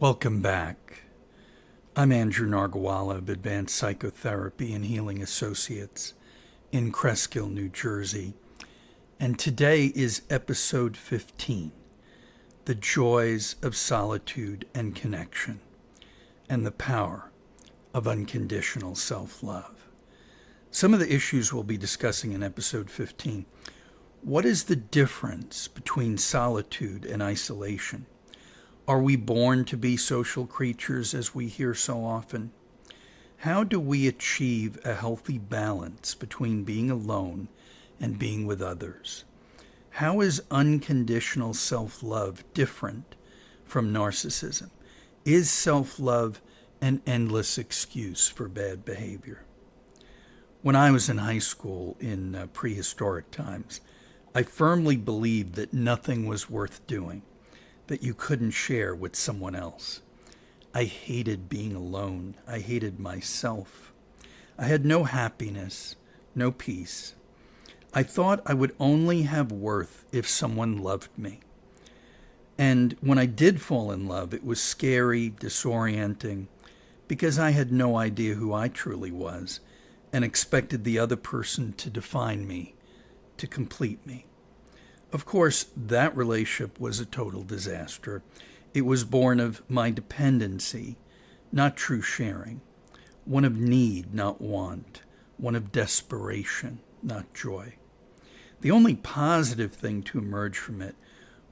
Welcome back. I'm Andrew Nargawala of Advanced Psychotherapy and Healing Associates in Cresskill, New Jersey. And today is episode 15, The Joys of Solitude and Connection and the Power of Unconditional Self-Love. Some of the issues we'll be discussing in episode 15. What is the difference between solitude and isolation? Are we born to be social creatures, as we hear so often? How do we achieve a healthy balance between being alone and being with others? How is unconditional self-love different from narcissism? Is self-love an endless excuse for bad behavior? When I was in high school in prehistoric times, I firmly believed that nothing was worth doing that you couldn't share with someone else. I hated being alone. I hated myself. I had no happiness, no peace. I thought I would only have worth if someone loved me. And when I did fall in love, it was scary, disorienting, because I had no idea who I truly was and expected the other person to define me, to complete me. Of course, that relationship was a total disaster. It was born of my dependency, not true sharing, one of need, not want, one of desperation, not joy. The only positive thing to emerge from it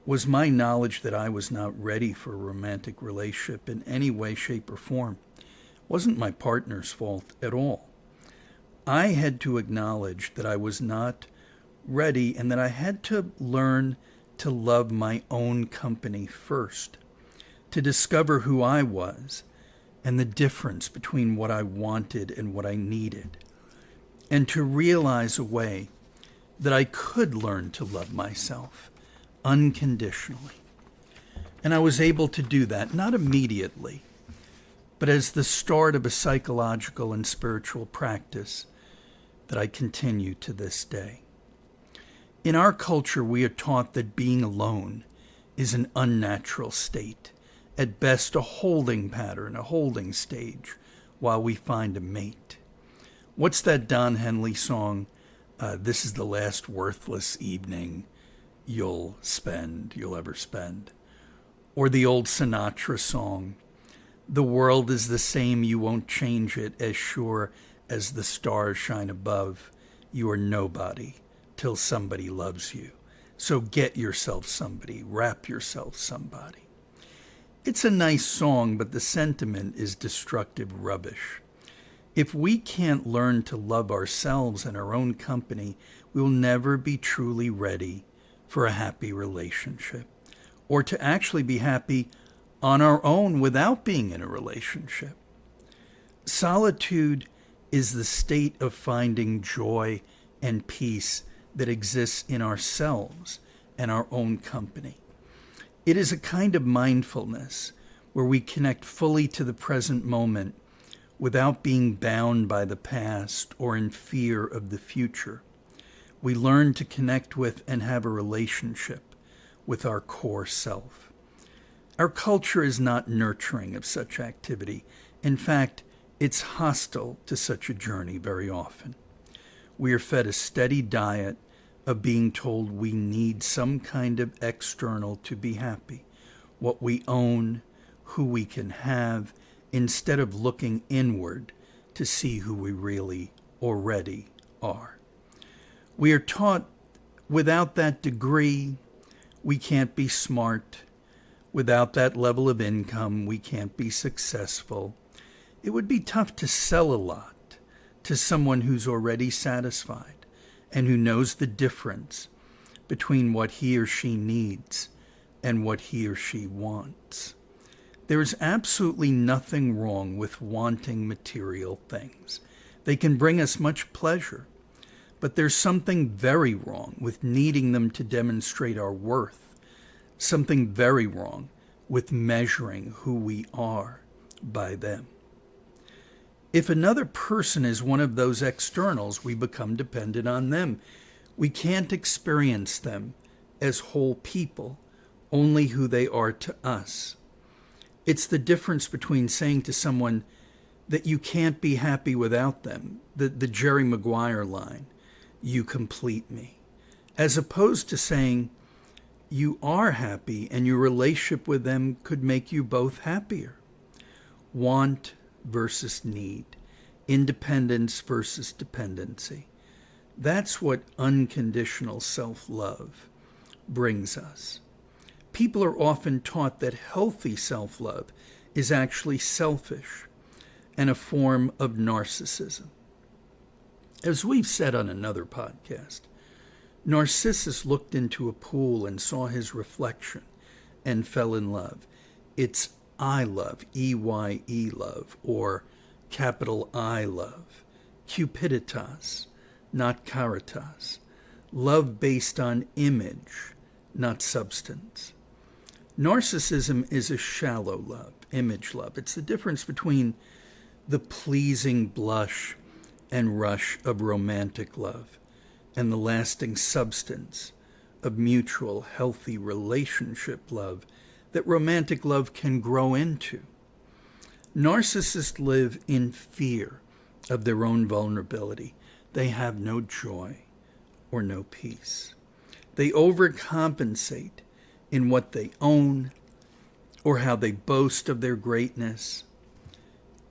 was my knowledge that I was not ready for a romantic relationship in any way, shape, or form. It wasn't my partner's fault at all. I had to acknowledge that I was not ready and that I had to learn to love my own company first, to discover who I was and the difference between what I wanted and what I needed, and to realize a way that I could learn to love myself unconditionally. And I was able to do that, not immediately, but as the start of a psychological and spiritual practice that I continue to this day. In our culture, we are taught that being alone is an unnatural state, at best a holding pattern, a holding stage, while we find a mate. What's that Don Henley song, this is the last worthless evening you'll ever spend? Or the old Sinatra song, the world is the same, you won't change it, as sure as the stars shine above, you are nobody till somebody loves you. So get yourself somebody, wrap yourself somebody. It's a nice song, but the sentiment is destructive rubbish. If we can't learn to love ourselves and our own company, we'll never be truly ready for a happy relationship, or to actually be happy on our own without being in a relationship. Solitude is the state of finding joy and peace that exists in ourselves and our own company. It is a kind of mindfulness where we connect fully to the present moment without being bound by the past or in fear of the future. We learn to connect with and have a relationship with our core self. Our culture is not nurturing of such activity. In fact, it's hostile to such a journey very often. We are fed a steady diet of being told we need some kind of external to be happy, what we own, who we can have, instead of looking inward to see who we really already are. We are taught without that degree, we can't be smart. Without that level of income, we can't be successful. It would be tough to sell a lot to someone who's already satisfied and who knows the difference between what he or she needs and what he or she wants. There is absolutely nothing wrong with wanting material things. They can bring us much pleasure, but there's something very wrong with needing them to demonstrate our worth, something very wrong with measuring who we are by them. If another person is one of those externals, we become dependent on them. We can't experience them as whole people, only who they are to us. It's the difference between saying to someone that you can't be happy without them, the Jerry Maguire line, you complete me, as opposed to saying you are happy and your relationship with them could make you both happier. Want versus need, independence versus dependency. That's what unconditional self-love brings us. People are often taught that healthy self-love is actually selfish and a form of narcissism. As we've said on another podcast, Narcissus looked into a pool and saw his reflection and fell in love. It's I love, E-Y-E love, or capital I love, cupiditas, not caritas, love based on image, not substance. Narcissism is a shallow love, image love. It's the difference between the pleasing blush and rush of romantic love and the lasting substance of mutual, healthy relationship love that romantic love can grow into. Narcissists live in fear of their own vulnerability. They have no joy or no peace. They overcompensate in what they own or how they boast of their greatness.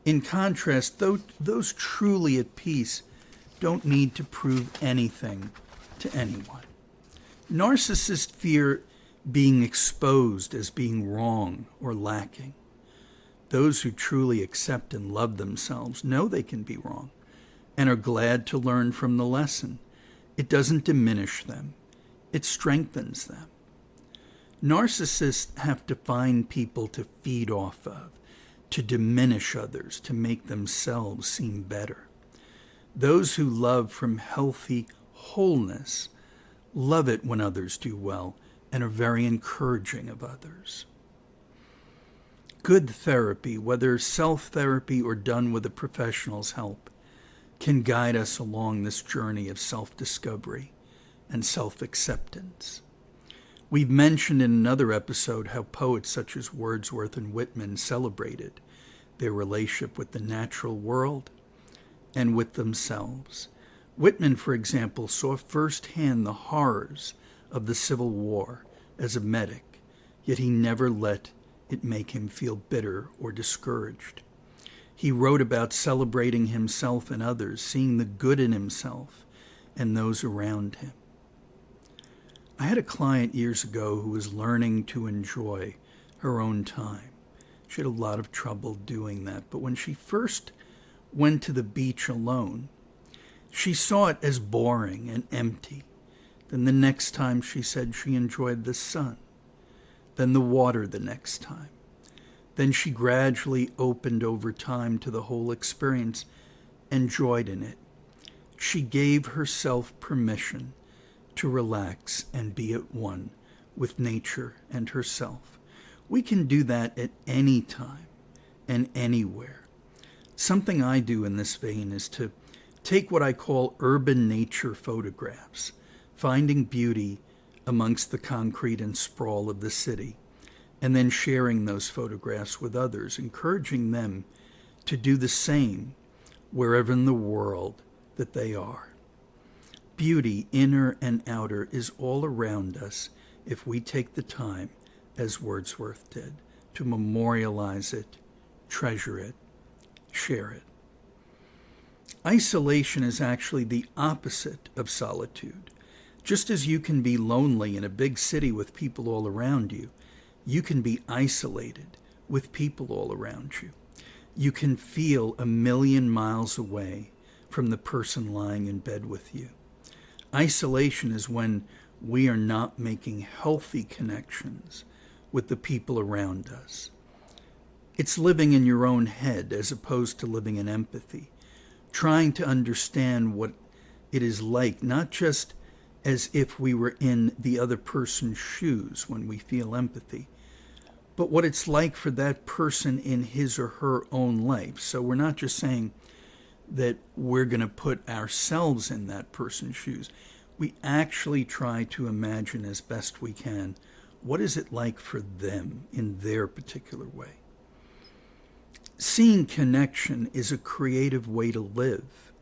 In contrast, those truly at peace don't need to prove anything to anyone. Narcissists fear being exposed as being wrong or lacking. Those who truly accept and love themselves know they can be wrong and are glad to learn from the lesson. It doesn't diminish them. It strengthens them. Narcissists have to find people to feed off of, to diminish others, to make themselves seem better. Those who love from healthy wholeness love it when others do well and are very encouraging of others. Good therapy, whether self-therapy or done with a professional's help, can guide us along this journey of self-discovery and self-acceptance. We've mentioned in another episode how poets such as Wordsworth and Whitman celebrated their relationship with the natural world and with themselves. Whitman, for example, saw firsthand the horrors of the Civil War as a medic, yet he never let it make him feel bitter or discouraged. He wrote about celebrating himself and others, seeing the good in himself and those around him. I had a client years ago who was learning to enjoy her own time. She had a lot of trouble doing that, but when she first went to the beach alone, she saw it as boring and empty. Then the next time she said she enjoyed the sun, then the water the next time. Then she gradually opened over time to the whole experience and joyed in it. She gave herself permission to relax and be at one with nature and herself. We can do that at any time and anywhere. Something I do in this vein is to take what I call urban nature photographs, finding beauty amongst the concrete and sprawl of the city, and then sharing those photographs with others, encouraging them to do the same wherever in the world that they are. Beauty, inner and outer, is all around us if we take the time, as Wordsworth did, to memorialize it, treasure it, share it. Isolation is actually the opposite of solitude. Just as you can be lonely in a big city with people all around you, you can be isolated with people all around you. You can feel 1,000,000 miles away from the person lying in bed with you. Isolation is when we are not making healthy connections with the people around us. It's living in your own head as opposed to living in empathy, trying to understand what it is like, not just as if we were in the other person's shoes when we feel empathy, but what it's like for that person in his or her own life. So we're not just saying that we're going to put ourselves in that person's shoes. We actually try to imagine as best we can, what is it like for them in their particular way? Seeing connection is a creative way to live,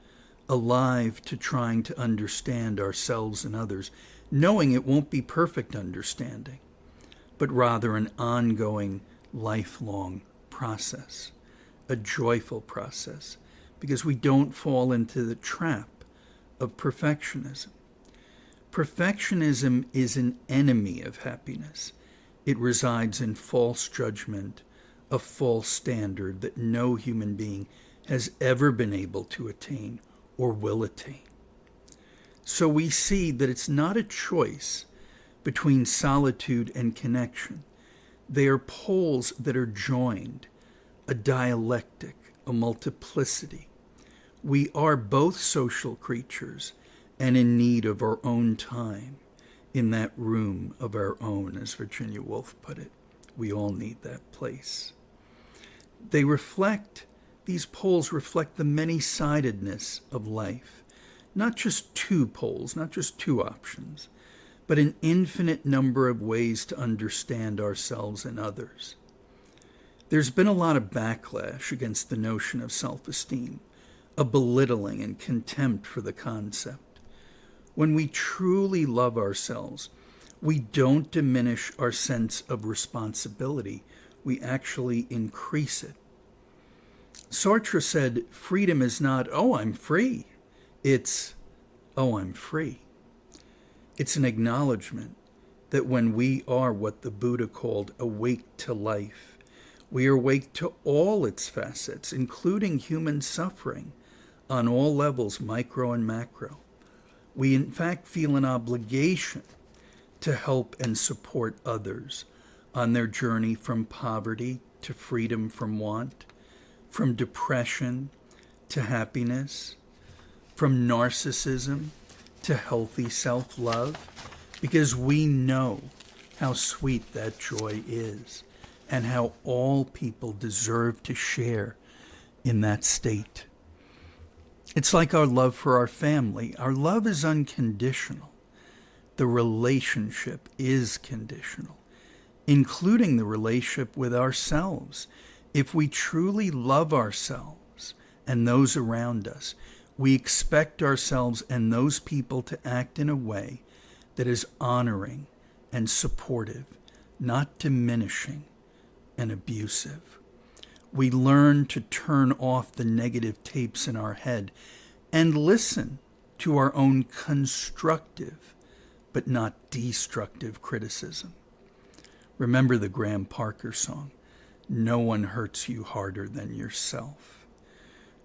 alive to trying to understand ourselves and others, knowing it won't be perfect understanding, but rather an ongoing, lifelong process, a joyful process, because we don't fall into the trap of perfectionism. Perfectionism is an enemy of happiness. It resides in false judgment, a false standard that no human being has ever been able to attain or will attain. So we see that it's not a choice between solitude and connection. They are poles that are joined, a dialectic, a multiplicity. We are both social creatures and in need of our own time in that room of our own, as Virginia Woolf put it. We all need that place. These poles reflect the many-sidedness of life. Not just two poles, not just two options, but an infinite number of ways to understand ourselves and others. There's been a lot of backlash against the notion of self-esteem, a belittling and contempt for the concept. When we truly love ourselves, we don't diminish our sense of responsibility. We actually increase it. Sartre said, freedom is not, oh, I'm free. It's, oh, I'm free. It's an acknowledgement that when we are what the Buddha called awake to life, we are awake to all its facets, including human suffering on all levels, micro and macro. We in fact feel an obligation to help and support others on their journey from poverty to freedom from want, from depression to happiness, from narcissism to healthy self-love, because we know how sweet that joy is and how all people deserve to share in that state. It's like our love for our family. Our love is unconditional. The relationship is conditional, including the relationship with ourselves. If we truly love ourselves and those around us, we expect ourselves and those people to act in a way that is honoring and supportive, not diminishing and abusive. We learn to turn off the negative tapes in our head and listen to our own constructive but not destructive criticism. Remember the Graham Parker song, "No one hurts you harder than yourself."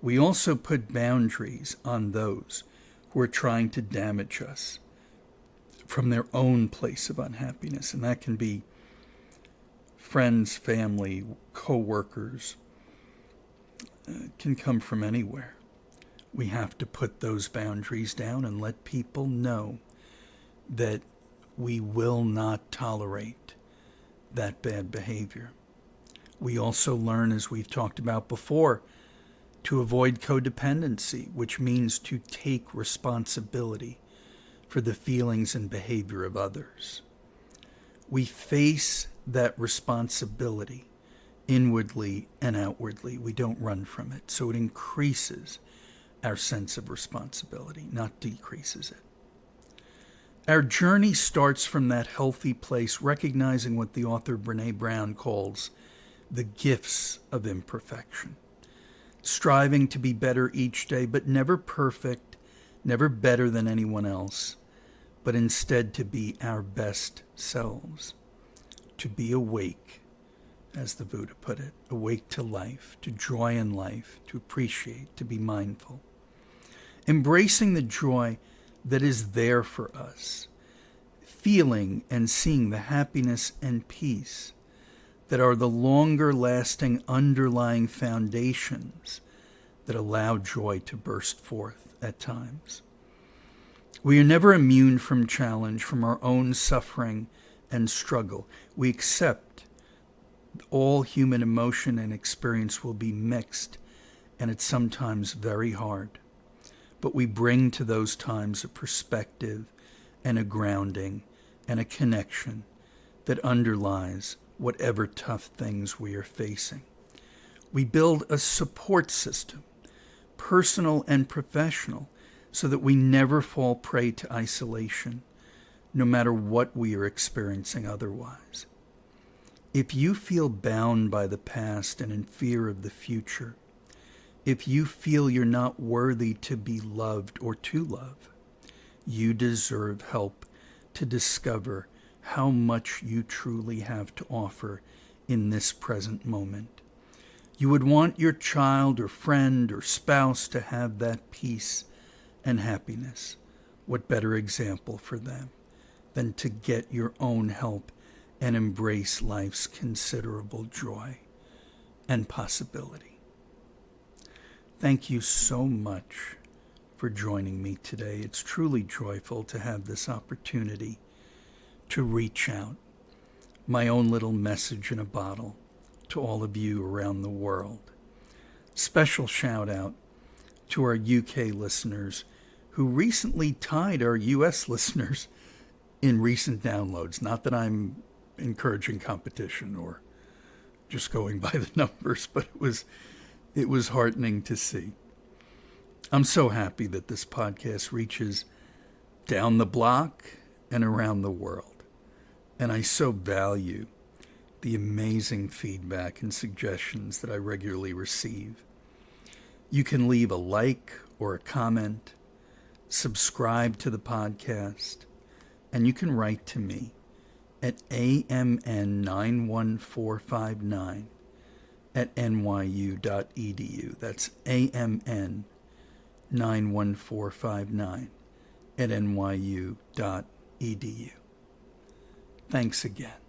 We also put boundaries on those who are trying to damage us from their own place of unhappiness, and that can be friends, family, co-workers. It can come from anywhere. We have to put those boundaries down and let people know that we will not tolerate that bad behavior. We also learn, as we've talked about before, to avoid codependency, which means to take responsibility for the feelings and behavior of others. We face that responsibility inwardly and outwardly. We don't run from it. So it increases our sense of responsibility, not decreases it. Our journey starts from that healthy place, recognizing what the author Brené Brown calls the gifts of imperfection. Striving to be better each day, but never perfect, never better than anyone else, but instead to be our best selves. To be awake, as the Buddha put it, awake to life, to joy in life, to appreciate, to be mindful. Embracing the joy that is there for us, feeling and seeing the happiness and peace that are the longer-lasting underlying foundations that allow joy to burst forth at times. We are never immune from challenge, from our own suffering and struggle. We accept all human emotion and experience will be mixed, and it's sometimes very hard. But we bring to those times a perspective and a grounding and a connection that underlies whatever tough things we are facing. We build a support system, personal and professional, so that we never fall prey to isolation, no matter what we are experiencing otherwise. If you feel bound by the past and in fear of the future, if you feel you're not worthy to be loved or to love, you deserve help to discover how much you truly have to offer in this present moment. You would want your child or friend or spouse to have that peace and happiness. What better example for them than to get your own help and embrace life's considerable joy and possibility? Thank you so much for joining me today. It's truly joyful to have this opportunity to reach out, my own little message in a bottle, to all of you around the world. Special shout out to our UK listeners who recently tied our US listeners in recent downloads. Not that I'm encouraging competition or just going by the numbers, but it was heartening to see. I'm so happy that this podcast reaches down the block and around the world. And I so value the amazing feedback and suggestions that I regularly receive. You can leave a like or a comment, subscribe to the podcast, and you can write to me at amn91459 at nyu.edu. That's amn91459 at nyu.edu. Thanks again.